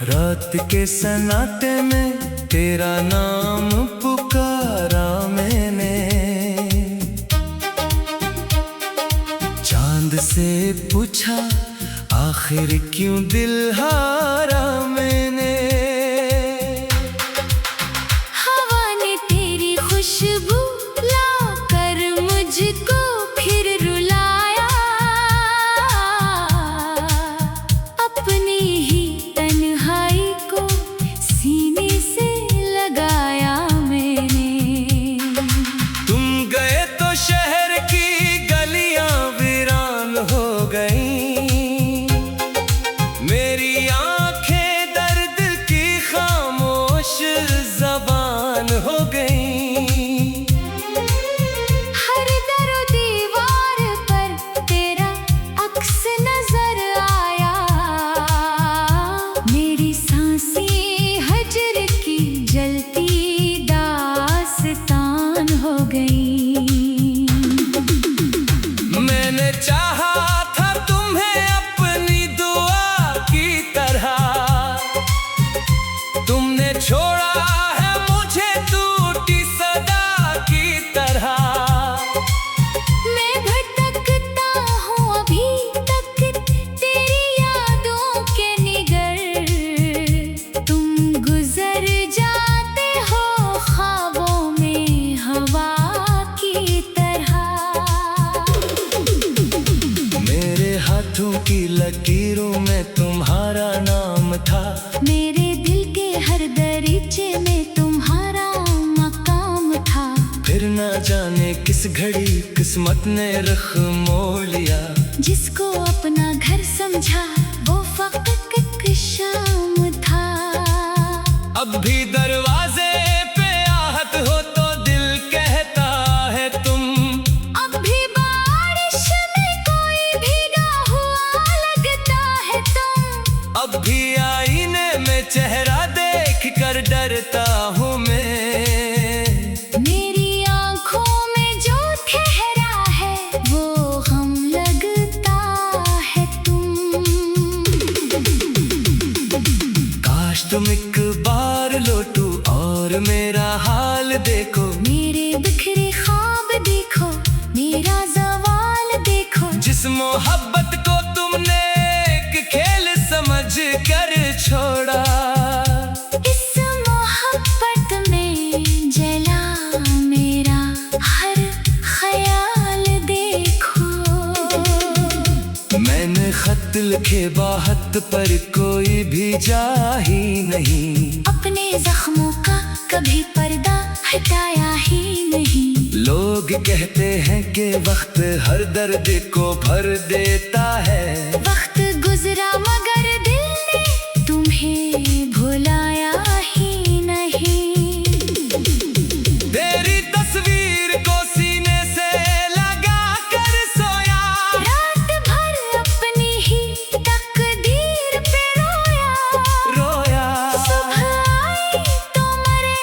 रात के सन्नाटे में तेरा नाम पुकारा मैंने, चांद से पूछा आखिर क्यों दिल हारा मैंने। हवा ने तेरी खुशबू लाकर मुझको फिर रुलाया, अपनी ही तन्हाई को सीने से लगाया मैंने। तुम गए तो शहर की गलियां वीरान हो गईं, मेरी आंखें दर्द की खामोश ज़बान हो गईं। हर दर दीवार पर तेरा अक्स नजर आया, मेरी सांसें हजर की जलती दास्तान हो गई। मैंने चाहा था तुम्हें अपनी दुआ की तरह, तुमने छोड़ा है मुझे टूटी सदा की तरह। मैं भटकता हूँ अभी तक तेरी यादों के निगर, तुम गुजर जाते हो ख्वाबों में हवा की तरह। मेरे हाथों की लकीरों में तुम्हारा नाम था, मेरे दिल के हर दरीचे में तुम्हारा मकाम था। फिर ना जाने किस घड़ी किस्मत ने रुख मोड़ लिया, जिसको अपना घर समझा वो फकत एक शाम था। अब भी दरवाजे पे आहत हो तो दिल कहता है तुम, अब भी बारिश में कोई भीगा हुआ लगता है तुम। अब भी आईने में चेहरा देख कर डरता हूँ मैं। मेरी आंखों में जो ठहरा है वो गम लगता है तुम। काश तुम एक बार लौटो और मेरा हाल देखो, मेरे बिखरे ख्वाब देखो, मेरा ज़वाल देखो। जिस मोहब्बत को तुमने एक खेल समझ कर छोड़ा, इस मोहब्बत में जला मेरा हर ख्याल देखो। मैंने खत लिखे बाहत पर कोई भी जा ही नहीं, अपने जख्मों का कभी पर्दा हटाया ही नहीं। लोग कहते हैं कि वक्त हर दर्द को भर देता है, वक्त गुजरा मगर दिल ने तुम्हें भुलाया ही नहीं। तेरी तस्वीर को सीने से लगा कर सोया, रात भर अपनी ही तकदीर पे रोया। सुबह आई तो मरे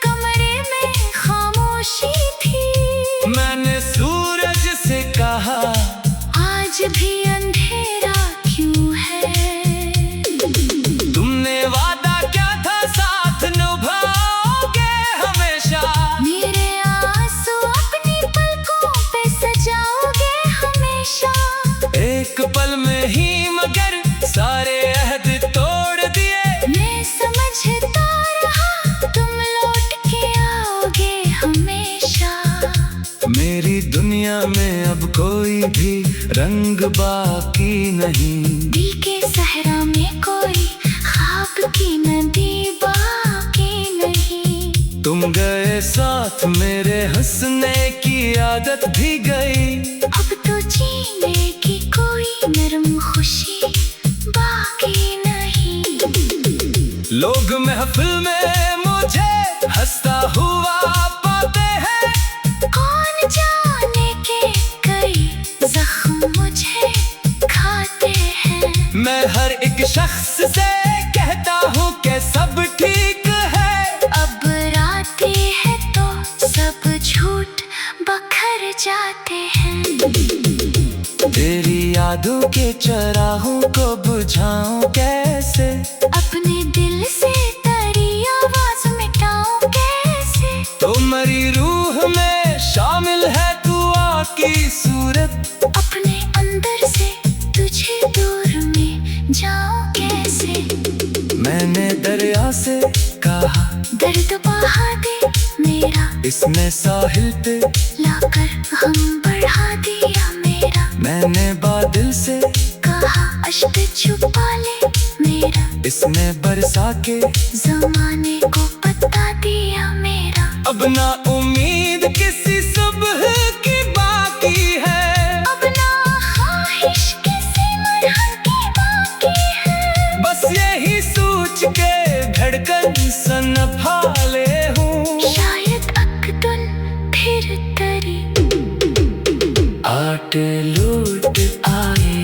कमरे में खामोशी थी। मैंने सूरज से कहा आज भी अंधेरा क्यों है। तुमने वादा क्या था साथ निभाओगे हमेशा, मेरे आंसू अपनी पलकों पे सजाओगे हमेशा। एक पल में ही मगर सारे अहद तोड़ दिए। मैं समझता रहा तुम लौट के आओगे हमेशा। मेरी दुनिया में अब कोई भी रंग बाकी नहीं, दिल के सहरा में कोई ख्वाब की नदी बाकी नहीं। तुम गए साथ मेरे हंसने की आदत भी गई, अब तो जीने की कोई नरम खुशी बाकी नहीं। लोग महफिल में मुझे हंसता हुआ पाते हैं, कौन जाने के कई जख्म मुझे खाते हैं। मैं हर एक शख्स से कहता हूँ कि सब ठीक है, अब रातें हैं तो सब झूठ बखर जाते हैं। तेरी यादों के चराहों को बुझाऊं कैसे, अपने मैंने दरिया से कहा दर्द बहा दे मेरा, इसने साहिल पे लाकर हम बढ़ा दिया मेरा। मैंने बादल से कहा अश्क छुपा ले मेरा, इसने बरसा के जमाने को बता दिया मेरा। अब ना उम्मीद किसी सुबह की बाकी है, अब ना ख्वाहिश किसी मरहम की बाकी है। बस यही सोच के धड़कन सनभाले हूँ, शायद अकदुन फिर तरी आट लूट आए।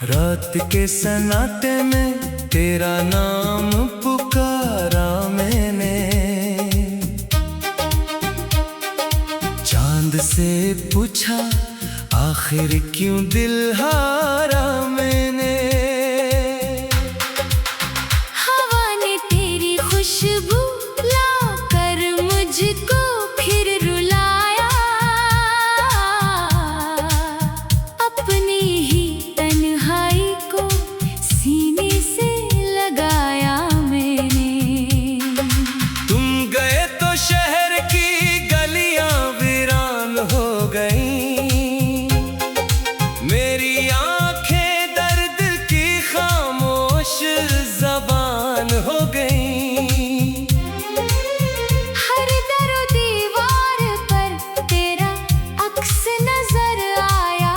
रात के सन्नाटे में तेरा नाम पुकारा मैंने, चांद से पूछा आखिर क्यों दिल हारा मैंने। हवा ने तेरी खुशबू लाकर मुझको फिर रुलाया, अपनी ही तन्हाई को सीने से लगाया मैंने। तुम गए तो शहर की गलियां वीरान हो गईं, मेरी आंखें दर्द की खामोश ज़बान हो गईं। हर दरो दीवार पर तेरा अक्स नजर आया,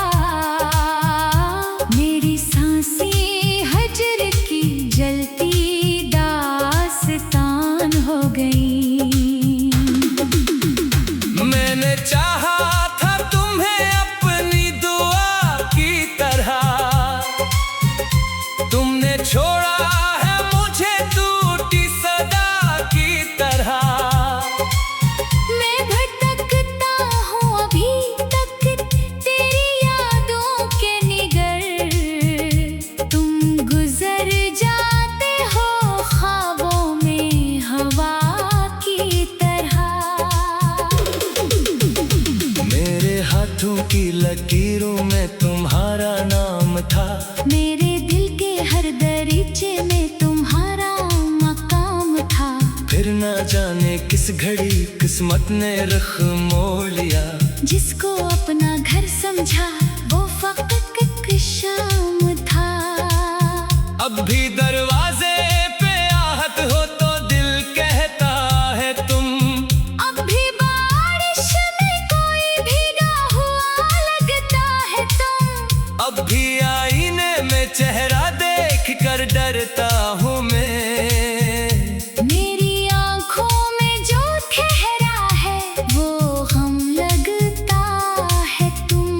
मेरी सांसें हजर की जलती दास्तान हो गई। मैंने चाहा था तुम्हें अपनी दुआ की तरह, तुमने छोड़ा है मुझे टूटी सदा की तरह। मैं भटकता हूँ अभी तक तेरी यादों के निगर, तुम गुजर जाते हो ख्वाबों में हवा की तरह। मेरे हाथों की लकीरों में तुम्हारा नाम था, मेरे दिल के हर दरीचे में तुम्हारा मकाम था। फिर न जाने किस घड़ी किस्मत ने रुख मोड़ लिया, जिसको अपना घर समझा वो फकत एक शाम था। अब भी दरवाजे पे आहत हो तो दिल कहता है तुम, अब भी बारिश में कोई भीगा हुआ लगता है तुम, अब भी आईने में चेहरा देख कर डरता हूँ मैं। मेरी आंखों में जो ठहरा है वो हम लगता है तुम।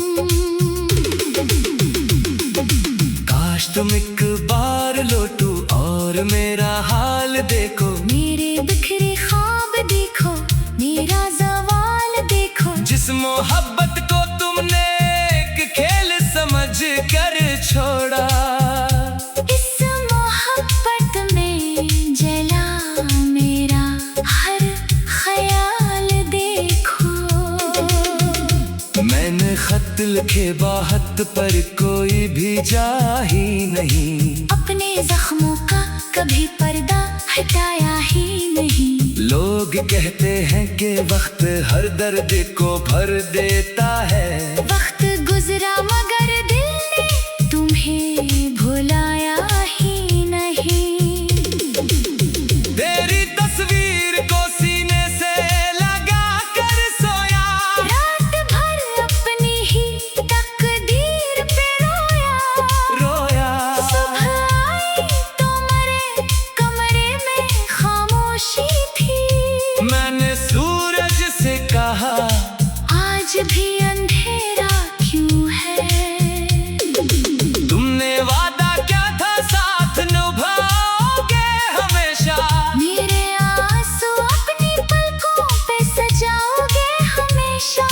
काश तुम एक बार लौटो और मेरा हाल देखो, मेरे बिखरे ख्वाब देखो, मेरा ज़वाल देखो। जिस मोहब्बत को तुमने एक खेल समझ कर छोड़ा, इस मोहब्बत में जला मेरा हर ख्याल देखो। मैंने खत लिखे बाहत पर कोई भी जा ही नहीं, अपने जख्मों का कभी पर्दा हटाया ही नहीं। लोग कहते हैं कि वक्त हर दर्द को भर देता है, वक्त गुजरा मगर दिल ने तुम्हें भुलाया ही नहीं। तेरी तस्वीर को सीने से लगा कर सोया, रात भर अपनी ही तकदीर पे रोया। रोया। सुबह आई तो मरे कमरे में खामोशी थी, मैंने सूरज से कहा आज भी अंधेरा क्यों है। तुमने वादा क्या था साथ निभाओगे हमेशा, मेरे आंसू अपनी पलकों पे सजाओगे हमेशा।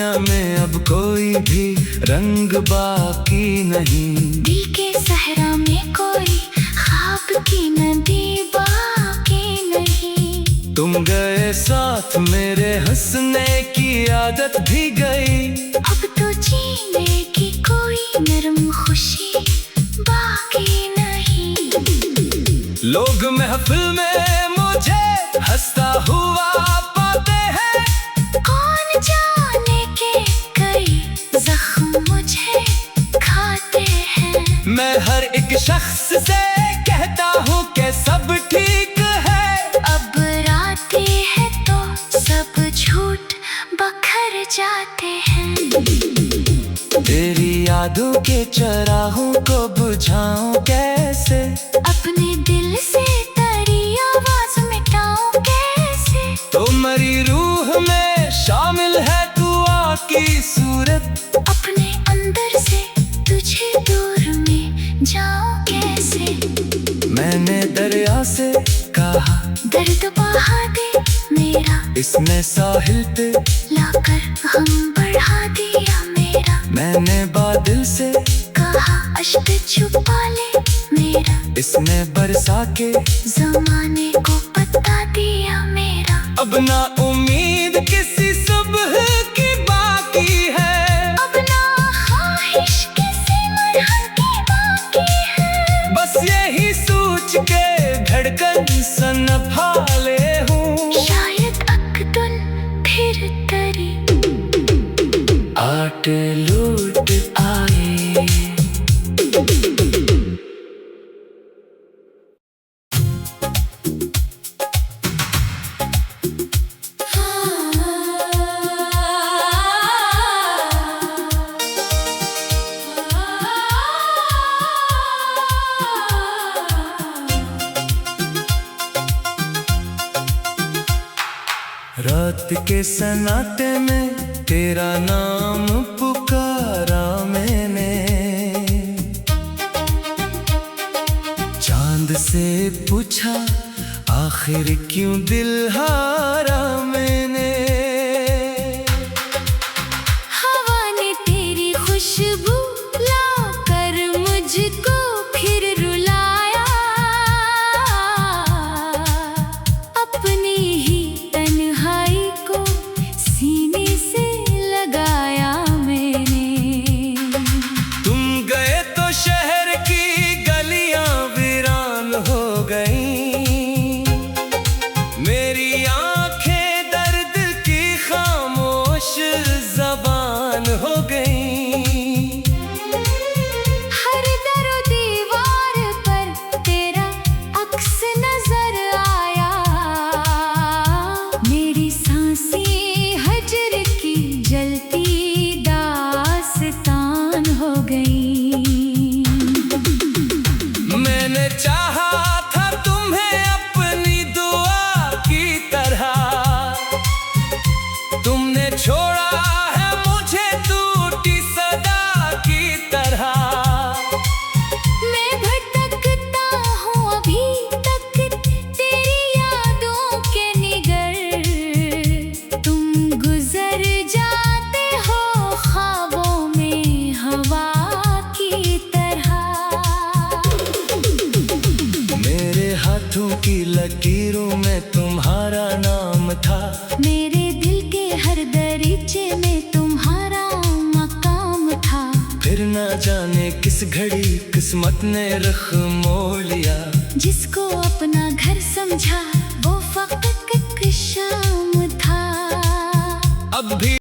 दुनिया में अब कोई भी रंग बाकी नहीं। दिल के सहरा में कोई ख्वाब की नदी बाकी नहीं। तुम गए साथ मेरे हंसने की आदत भी गई। अब तो जीने की कोई नरम खुशी बाकी नहीं। लोग महफिल में मुझे हंसता हुआ पाते हैं। कौन जाने के कई जख्म मुझे खाते हैं। मैं हर एक शख्स से कहता हूँ कि सब ठीक है। अब रातें हैं तो सब झूठ बखर जाते हैं। तेरी यादों के चराहों को बुझाऊं कैसे। अपने दिल से तेरी आवाज मिटाऊं कैसे। तुम्हारी रूह में शामिल है दुआ की सूरत। अपने अंदर से तुझे दूर में जाऊं कैसे। मैंने दरिया से कहा दर्द बहा दे मेरा। इसने साहिल पे लाकर हम बढ़ा दिया मेरा। मैंने बादल से कहा अश्क छुपा ले मेरा। इसने बरसा के जमाने को बता दिया मेरा। अब ना उम्मीद किसी सुबह की बाकी है। अब ना ख्वाहिश किसी मरहम की बाकी है। बस यही सोच के धड़कन संभाले हूँ। शायद अकदुन फिर तरी आट लूट आए। रात के सन्नाटे में तेरा नाम पुकारा मैंने। चांद से पूछा आखिर क्यों दिल हारा मैंने। हवा ने तेरी खुशबू लाकर मुझको फिर रुलाया। अपनी ही तन्हाई को सीने से लगाया मैंने। तुम गए तो शहर की गलियां वीरान हो गईं। मेरी आंखें दर्द की खामोश ज़बान हो गईं। हर दरो दीवार पर तेरा अक्स नजर आया। मेरी सांसें हजर की जलती दास्तान हो गई। मैंने चाहा था तुम्हें अपनी दुआ की तरह। तुमने छोड़ा है मुझे टूटी सदा की तरह। मैं भटकता हूँ अभी तक तेरी यादों के निगर। तुम गुजर जाते हो ख्वाबों में हवा की तरह। मेरे हाथों की लकीरों में तुम्हारा नाम था। मेरे दिल के हर दरीचे में तुम्हारा मकाम था। फिर ना जाने किस घड़ी किस्मत ने रुख मोड़ लिया। जिसको अपना घर समझा वो फकत एक शाम था। अब भी